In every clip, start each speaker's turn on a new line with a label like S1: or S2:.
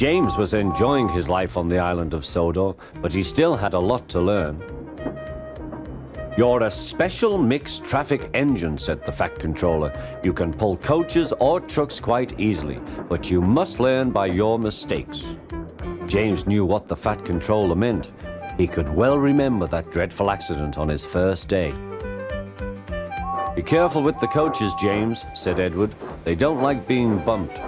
S1: James was enjoying his life on the island of Sodor, but he still had a lot to learn. "You're a special mixed traffic engine," said the Fat Controller. "You can pull coaches or trucks quite easily, but you must learn by your mistakes." James knew what the Fat Controller meant. He could well remember that dreadful accident on his first day. "Be careful with the coaches, James," said Edward. "They don't like being bumped."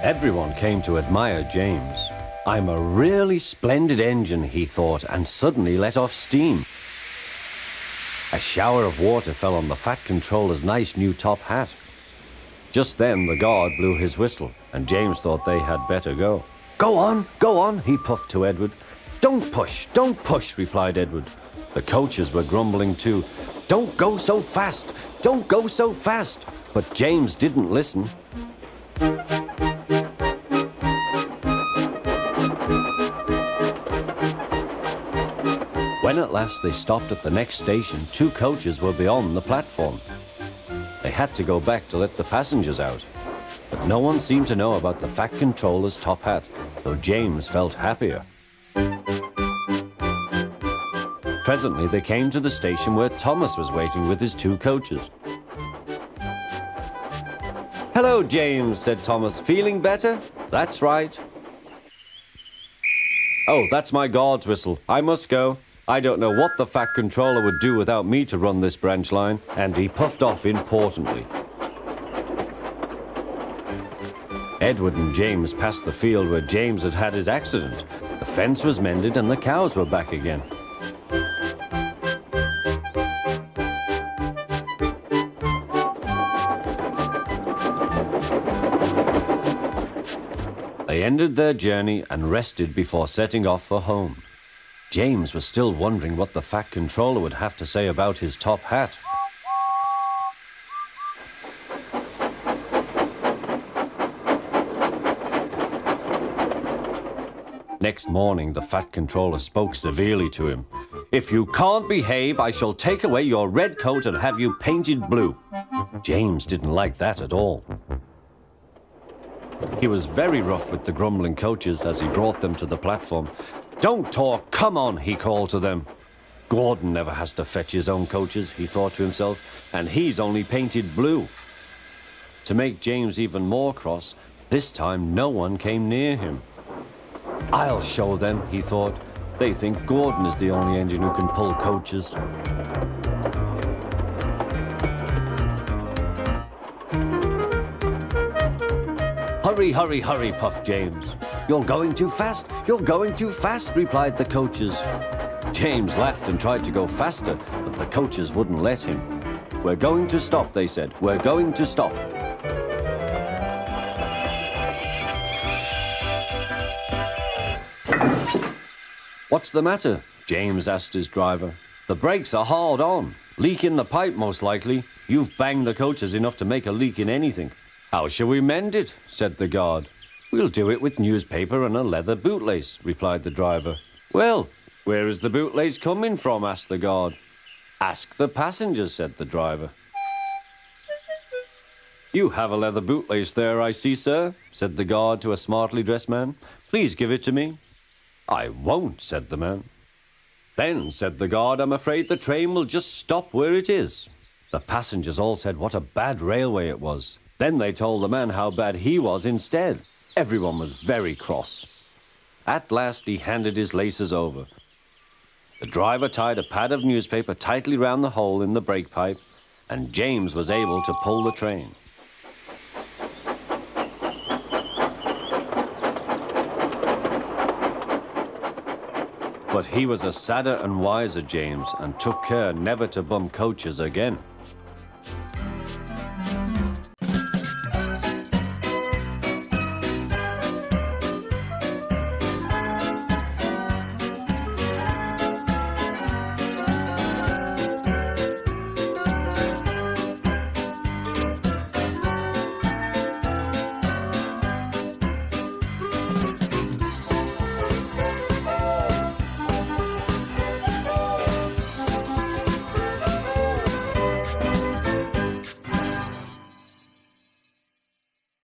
S1: Everyone came to admire James. "I'm a really splendid engine," he thought, and suddenly let off steam. A shower of water fell on the Fat Controller's nice new top hat. Just then the guard blew his whistle, and James thought they had better go. Go on," he puffed to Edward. Don't push," replied Edward. The coaches were grumbling too. Don't go so fast. But James didn't listen. When at last they stopped at the next station, 2 coaches were beyond the platform. They had to go back to let the passengers out. But no one seemed to know about the Fat Controller's top hat, though James felt happier. Presently they came to the station where Thomas was waiting with his 2 coaches. "Hello, James," said Thomas. "Feeling better?" "That's right." "Oh, that's my guard's whistle. I must go. I don't know what the Fat Controller would do without me to run this branch line," and he puffed off importantly. Edward and James passed the field where James had had his accident. The fence was mended and the cows were back again. They ended their journey and rested before setting off for home. James was still wondering what the Fat Controller would have to say about his top hat. Next morning, the Fat Controller spoke severely to him. "If you can't behave, I shall take away your red coat and have you painted blue." James didn't like that at all. He was very rough with the grumbling coaches as he brought them to the platform. "Don't talk, come on," he called to them. "Gordon never has to fetch his own coaches," he thought to himself, "and he's only painted blue." To make James even more cross, this time no one came near him. "I'll show them," he thought. "They think Gordon is the only engine who can pull coaches." Hurry, puffed James. You're going too fast, replied the coaches. James laughed and tried to go faster, but the coaches wouldn't let him. "We're going to stop," they said. "We're going to stop." "What's the matter?" James asked his driver. "The brakes are hard on. Leak in the pipe, most likely. You've banged the coaches enough to make a leak in anything." "How shall we mend it?" said the guard. "We'll do it with newspaper and a leather bootlace," replied the driver. "Well, where is the bootlace coming from?" asked the guard. "Ask the passengers," said the driver. "You have a leather bootlace there, I see, sir," said the guard to a smartly dressed man. "Please give it to me." "I won't," said the man. "Then," said the guard, "I'm afraid the train will just stop where it is." The passengers all said what a bad railway it was. Then they told the man how bad he was instead. Everyone was very cross. At last he handed his laces over. The driver tied a pad of newspaper tightly round the hole in the brake pipe, and James was able to pull the train. But he was a sadder and wiser James and took care never to bump coaches again.